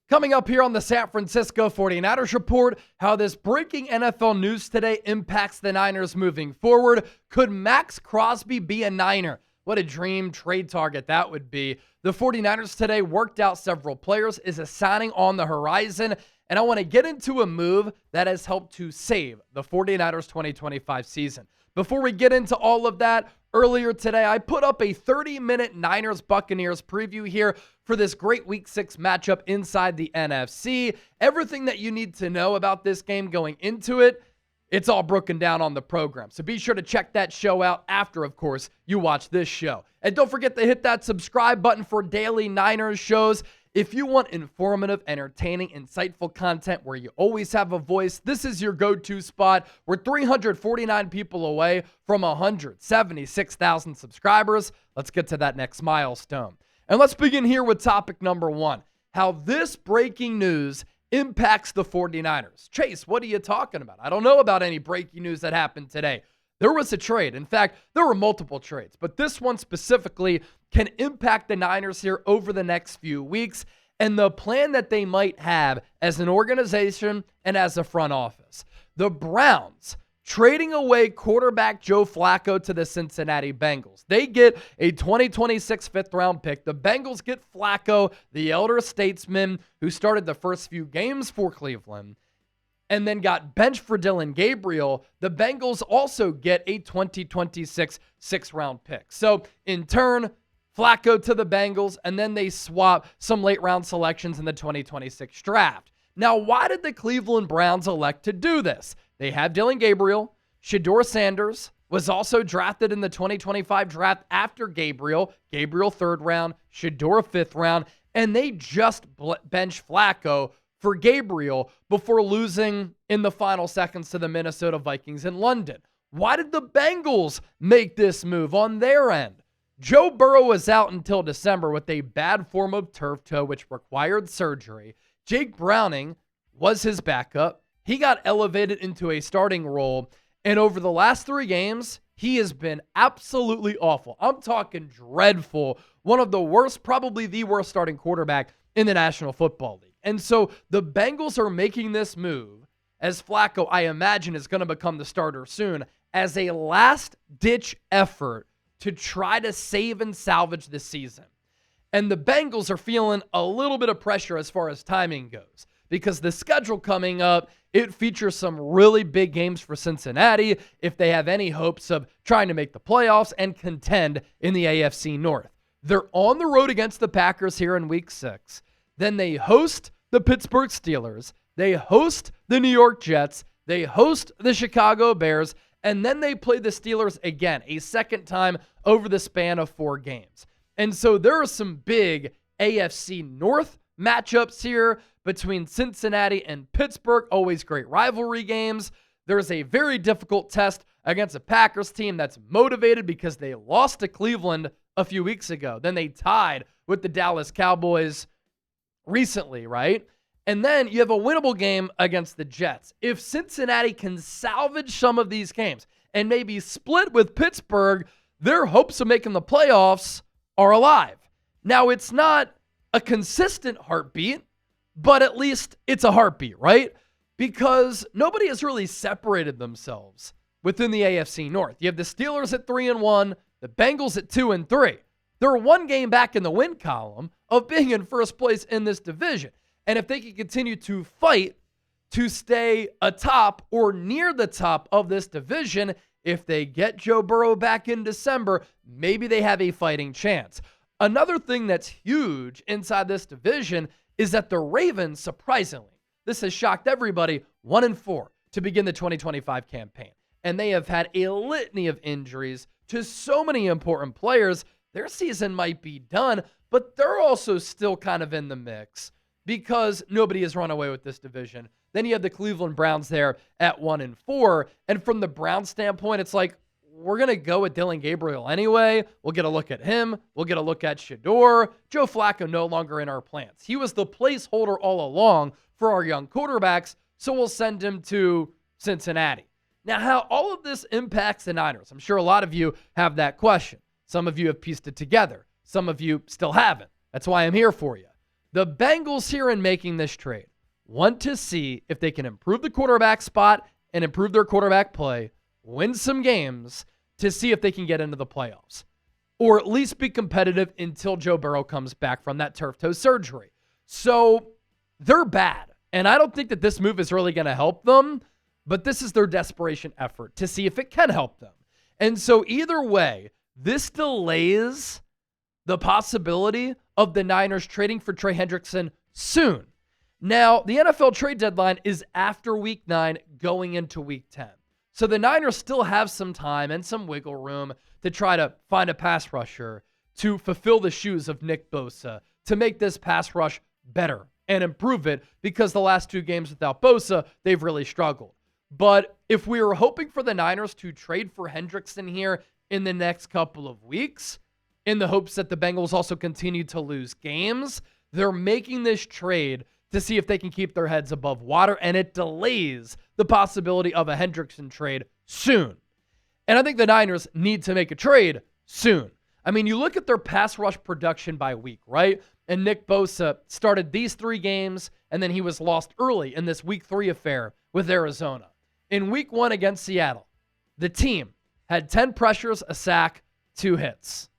Coming up here on the San Francisco 49ers Report, how this breaking NFL news today impacts the Niners moving forward. Could Maxx Crosby be a Niner? What a dream trade target that would be. The 49ers today worked out several players. Is a signing on the horizon? And I want to get into a move that has helped to save the 49ers 2025 season. Before we get into all of that, earlier today, I put up a 30-minute Niners-Buccaneers preview here for this great Week 6 matchup inside the NFC. Everything that you need to know about this game going into it, it's all broken down on the program. So be sure to check that show out after, of course, you watch this show. And don't forget to hit that subscribe button for daily Niners shows. If you want informative, entertaining, insightful content where you always have a voice, this is your go-to spot. We're 349 people away from 176,000 subscribers. Let's get to that next milestone. And let's begin here with topic number one, how this breaking news impacts the 49ers. Chase, what are you talking about? I don't know about any breaking news that happened today. There was a trade. In fact, there were multiple trades, but this one specifically can impact the Niners here over the next few weeks and the plan that they might have as an organization and as a front office. The Browns trading away quarterback Joe Flacco to the Cincinnati Bengals. They get a 2026 fifth-round pick. The Bengals get Flacco, the elder statesman who started the first few games for Cleveland, and then got benched for Dillon Gabriel. The Bengals also get a 2026 sixth-round pick. So, in turn, Flacco to the Bengals, and then they swap some late-round selections in the 2026 draft. Now, why did the Cleveland Browns elect to do this? They have Dillon Gabriel. Shedeur Sanders was also drafted in the 2025 draft after Gabriel. Gabriel, third round. Shedeur, fifth round. And they just benched Flacco for Gabriel before losing in the final seconds to the Minnesota Vikings in London. Why did the Bengals make this move on their end? Joe Burrow was out until December with a bad form of turf toe, which required surgery. Jake Browning was his backup. He got elevated into a starting role, and over the last 3 games, he has been absolutely awful. I'm talking dreadful. One of the worst, probably the worst starting quarterback in the National Football League. And so the Bengals are making this move, as Flacco, I imagine, is going to become the starter soon, as a last-ditch effort to try to save and salvage the season. And the Bengals are feeling a little bit of pressure as far as timing goes, because the schedule coming up, it features some really big games for Cincinnati if they have any hopes of trying to make the playoffs and contend in the AFC North. They're on the road against the Packers here in Week 6. Then they host the Pittsburgh Steelers. They host the New York Jets. They host the Chicago Bears. And then they play the Steelers again, a second time over the span of 4 games. And so there are some big AFC North matchups here between Cincinnati and Pittsburgh. Always great rivalry games. There's a very difficult test against a Packers team that's motivated because they lost to Cleveland a few weeks ago. Then they tied with the Dallas Cowboys recently, right? And then you have a winnable game against the Jets. If Cincinnati can salvage some of these games and maybe split with Pittsburgh, their hopes of making the playoffs are alive. Now, it's not a consistent heartbeat, but at least it's a heartbeat, right? Because nobody has really separated themselves within the AFC North. You have the Steelers at 3-1, the Bengals at 2-3. They're 1 game back in the win column of being in first place in this division. And if they can continue to fight to stay atop or near the top of this division, if they get Joe Burrow back in December, maybe they have a fighting chance. Another thing that's huge inside this division is that the Ravens, surprisingly, this has shocked everybody, 1-4 to begin the 2025 campaign. And they have had a litany of injuries to so many important players. Their season might be done, but they're also still kind of in the mix because nobody has run away with this division. Then you have the Cleveland Browns there at 1-4. And from the Browns standpoint, it's like, we're going to go with Dillon Gabriel anyway. We'll get a look at him. We'll get a look at Shedeur. Joe Flacco no longer in our plans. He was the placeholder all along for our young quarterbacks, so we'll send him to Cincinnati. Now, how all of this impacts the Niners, I'm sure a lot of you have that question. Some of you have pieced it together. Some of you still haven't. That's why I'm here for you. The Bengals here in making this trade want to see if they can improve the quarterback spot and improve their quarterback play, win some games to see if they can get into the playoffs, or at least be competitive until Joe Burrow comes back from that turf toe surgery. So they're bad, and I don't think that this move is really going to help them, but this is their desperation effort to see if it can help them. And so either way, this delays the possibility of the Niners trading for Trey Hendrickson soon. Now, the NFL trade deadline is after Week 9 going into Week 10. So the Niners still have some time and some wiggle room to try to find a pass rusher to fulfill the shoes of Nick Bosa, to make this pass rush better and improve it, because the last 2 games without Bosa, they've really struggled. But if we were hoping for the Niners to trade for Hendrickson here in the next couple of weeks, in the hopes that the Bengals also continue to lose games, they're making this trade to see if they can keep their heads above water, and it delays the possibility of a Hendrickson trade soon. And I think the Niners need to make a trade soon. I mean, you look at their pass rush production by week, right? And Nick Bosa started these 3 games, and then he was lost early in this Week 3 affair with Arizona. In Week 1 against Seattle, the team had 10 pressures, a sack, 2 hits.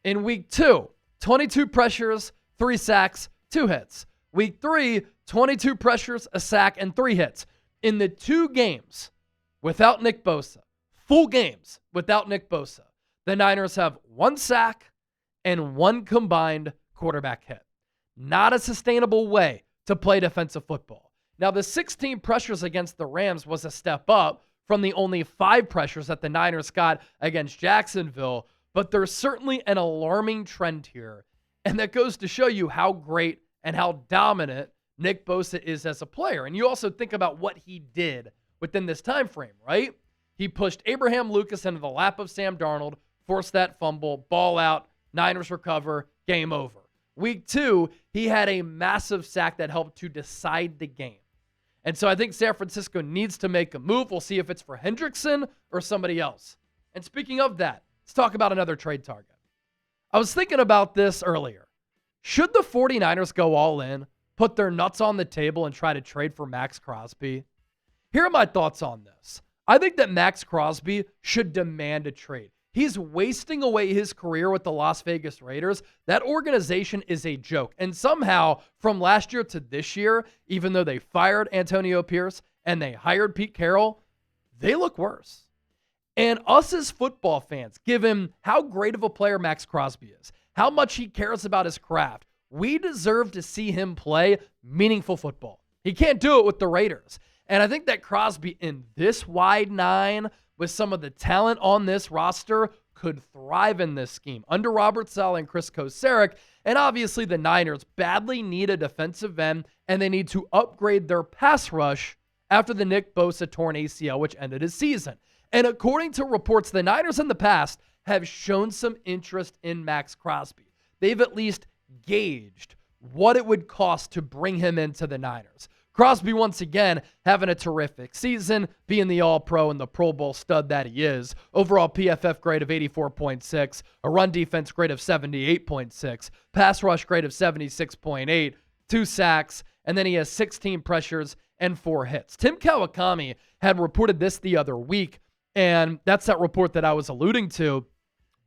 In Week 2, 22 pressures, 3 sacks, 2 hits. Week 3, 22 pressures, a sack, and 3 hits. In the 2 games without Nick Bosa, full games without Nick Bosa, the Niners have 1 sack and 1 combined quarterback hit. Not a sustainable way to play defensive football. Now, the 16 pressures against the Rams was a step up from the only 5 pressures that the Niners got against Jacksonville, but there's certainly an alarming trend here, and that goes to show you how great and how dominant Nick Bosa is as a player. And you also think about what he did within this time frame, right? He pushed Abraham Lucas into the lap of Sam Darnold, forced that fumble, ball out, Niners recover, game over. Week 2, he had a massive sack that helped to decide the game. And so I think San Francisco needs to make a move. We'll see if it's for Hendrickson or somebody else. And speaking of that, let's talk about another trade target. I was thinking about this earlier. Should the 49ers go all in, put their nuts on the table, and try to trade for Maxx Crosby? Here are my thoughts on this. I think that Maxx Crosby should demand a trade. He's wasting away his career with the Las Vegas Raiders. That organization is a joke. And somehow, from last year to this year, even though they fired Antonio Pierce and they hired Pete Carroll, they look worse. And us as football fans, given how great of a player Maxx Crosby is, how much he cares about his craft, we deserve to see him play meaningful football. He can't do it with the Raiders. And I think that Crosby in this wide 9 with some of the talent on this roster could thrive in this scheme under Robert Saleh and Chris Kocurek. And obviously the Niners badly need a defensive end, and they need to upgrade their pass rush after the Nick Bosa torn ACL, which ended his season. And according to reports, the Niners in the past have shown some interest in Maxx Crosby. They've at least gauged what it would cost to bring him into the Niners. Crosby, once again, having a terrific season, being the All-Pro and the Pro Bowl stud that he is. Overall PFF grade of 84.6, a run defense grade of 78.6, pass rush grade of 76.8, 2 sacks, and then he has 16 pressures and 4 hits. Tim Kawakami had reported this the other week, and that's that report that I was alluding to,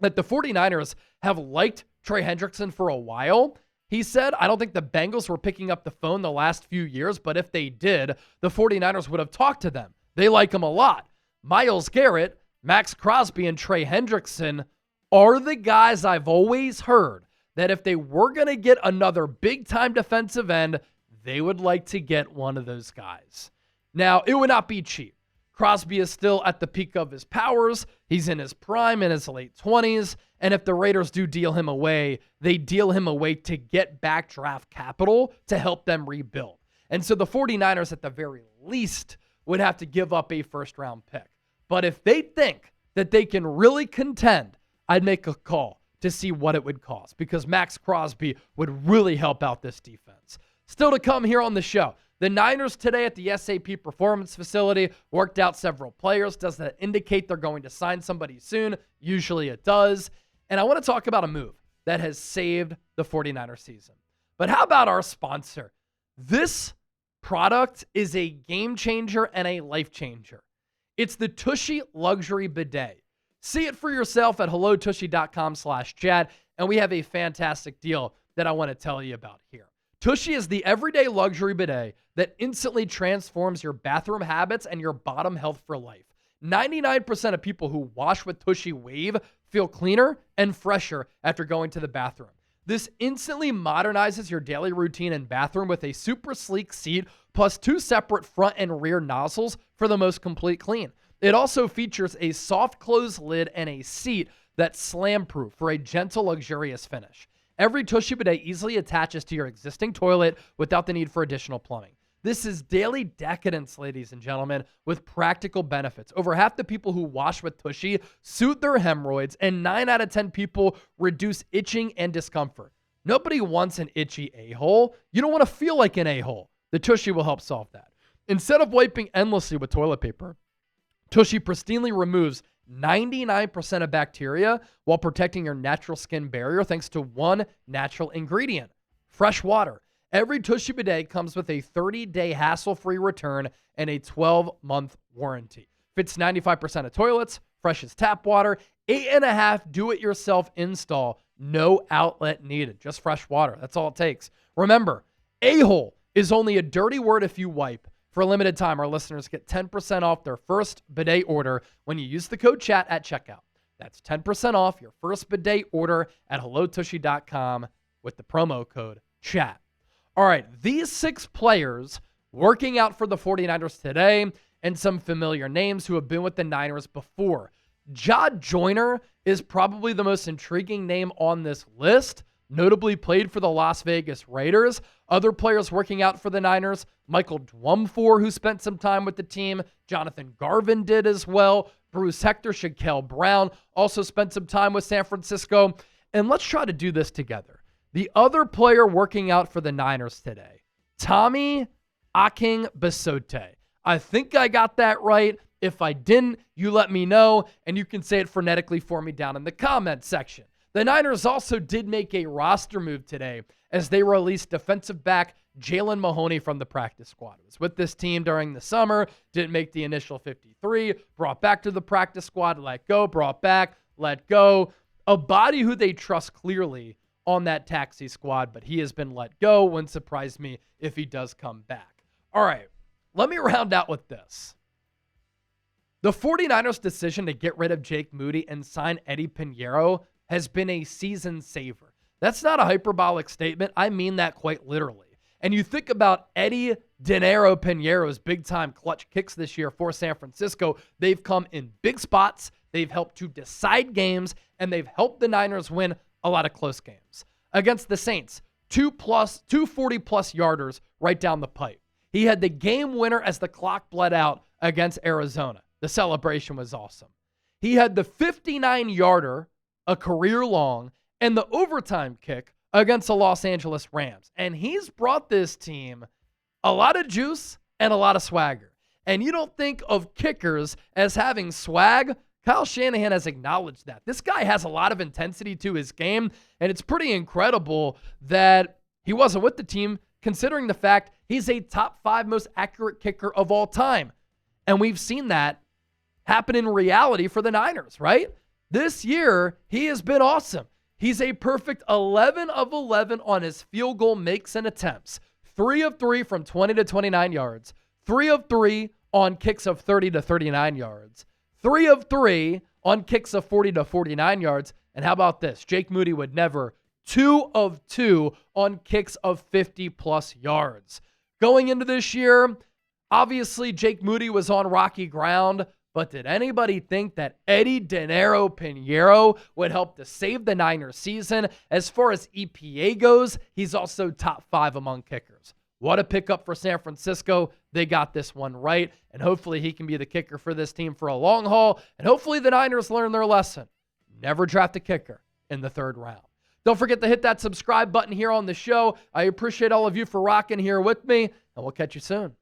that the 49ers have liked Trey Hendrickson for a while. He said, I don't think the Bengals were picking up the phone the last few years, but if they did, the 49ers would have talked to them. They like him a lot. Myles Garrett, Maxx Crosby, and Trey Hendrickson are the guys I've always heard that if they were going to get another big-time defensive end, they would like to get one of those guys. Now, it would not be cheap. Crosby is still at the peak of his powers. He's in his prime, in his late 20s. And if the Raiders do deal him away, they deal him away to get back draft capital to help them rebuild. And so the 49ers, at the very least, would have to give up a first-round pick. But if they think that they can really contend, I'd make a call to see what it would cost, because Maxx Crosby would really help out this defense. Still to come here on the show. The Niners today at the SAP Performance Facility worked out several players. Does that indicate they're going to sign somebody soon? Usually it does. And I want to talk about a move that has saved the 49ers season. But how about our sponsor? This product is a game changer and a life changer. It's the Tushy Luxury Bidet. See it for yourself at hellotushy.com/Chad, and we have a fantastic deal that I want to tell you about here. Tushy is the everyday luxury bidet that instantly transforms your bathroom habits and your bottom health for life. 99% of people who wash with Tushy Wave feel cleaner and fresher after going to the bathroom. This instantly modernizes your daily routine and bathroom with a super sleek seat plus 2 separate front and rear nozzles for the most complete clean. It also features a soft close lid and a seat that's slam-proof for a gentle, luxurious finish. Every Tushy bidet easily attaches to your existing toilet without the need for additional plumbing. This is daily decadence, ladies and gentlemen, with practical benefits. Over half the people who wash with Tushy soothe their hemorrhoids, and 9 out of 10 people reduce itching and discomfort. Nobody wants an itchy a-hole. You don't want to feel like an a-hole. The Tushy will help solve that. Instead of wiping endlessly with toilet paper, Tushy pristinely removes 99% of bacteria while protecting your natural skin barrier thanks to one natural ingredient, fresh water. Every Tushy bidet comes with a 30-day hassle-free return and a 12-month warranty. Fits 95% of toilets, fresh as tap water, 8.5 do-it-yourself install, no outlet needed, just fresh water. That's all it takes. Remember, a-hole is only a dirty word if you wipe. For a limited time, our listeners get 10% off their first bidet order when you use the code CHAT at checkout. That's 10% off your first bidet order at hellotushy.com with the promo code CHAT. All right, these 6 players working out for the 49ers today and some familiar names who have been with the Niners before. Joyner is probably the most intriguing name on this list, notably played for the Las Vegas Raiders. Other players working out for the Niners, Michael Dwumfor, who spent some time with the team. Jonathan Garvin did as well. Bruce Hector, Shaquille Brown also spent some time with San Francisco. And let's try to do this together. The other player working out for the Niners today, Tommy Akingbesote. I think I got that right. If I didn't, you let me know, and you can say it phonetically for me down in the comment section. The Niners also did make a roster move today as they released defensive back Jalen Mahoney from the practice squad. He was with this team during the summer, didn't make the initial 53, brought back to the practice squad, let go, brought back, let go. A body who they trust clearly on that taxi squad, but he has been let go. Wouldn't surprise me if he does come back. All right, let me round out with this. The 49ers' decision to get rid of Jake Moody and sign Eddy Pineiro has been a season saver. That's not a hyperbolic statement. I mean that quite literally. And you think about Eddy Pineiro's big-time clutch kicks this year for San Francisco. They've come in big spots. They've helped to decide games, and they've helped the Niners win a lot of close games. Against the Saints, 2 40-plus yarders right down the pipe. He had the game winner as the clock bled out against Arizona. The celebration was awesome. He had the 59-yarder, a career long, and the overtime kick against the Los Angeles Rams. And he's brought this team a lot of juice and a lot of swagger. And you don't think of kickers as having swag. Kyle Shanahan has acknowledged that. This guy has a lot of intensity to his game, and it's pretty incredible that he wasn't with the team, considering the fact he's a top 5 most accurate kicker of all time. And we've seen that happen in reality for the Niners, right? This year, he has been awesome. He's a perfect 11 of 11 on his field goal makes and attempts. 3 of 3 from 20 to 29 yards. 3 of 3 on kicks of 30 to 39 yards. 3 of 3 on kicks of 40 to 49 yards. And how about this? Jake Moody would never. 2 of 2 on kicks of 50-plus yards. Going into this year, obviously Jake Moody was on rocky ground, but did anybody think that Eddy Pineiro would help to save the Niners season? As far as EPA goes, he's also top 5 among kickers. What a pickup for San Francisco. They got this one right, and hopefully he can be the kicker for this team for a long haul, and hopefully the Niners learn their lesson. Never draft a kicker in the 3rd round. Don't forget to hit that subscribe button here on the show. I appreciate all of you for rocking here with me, and we'll catch you soon.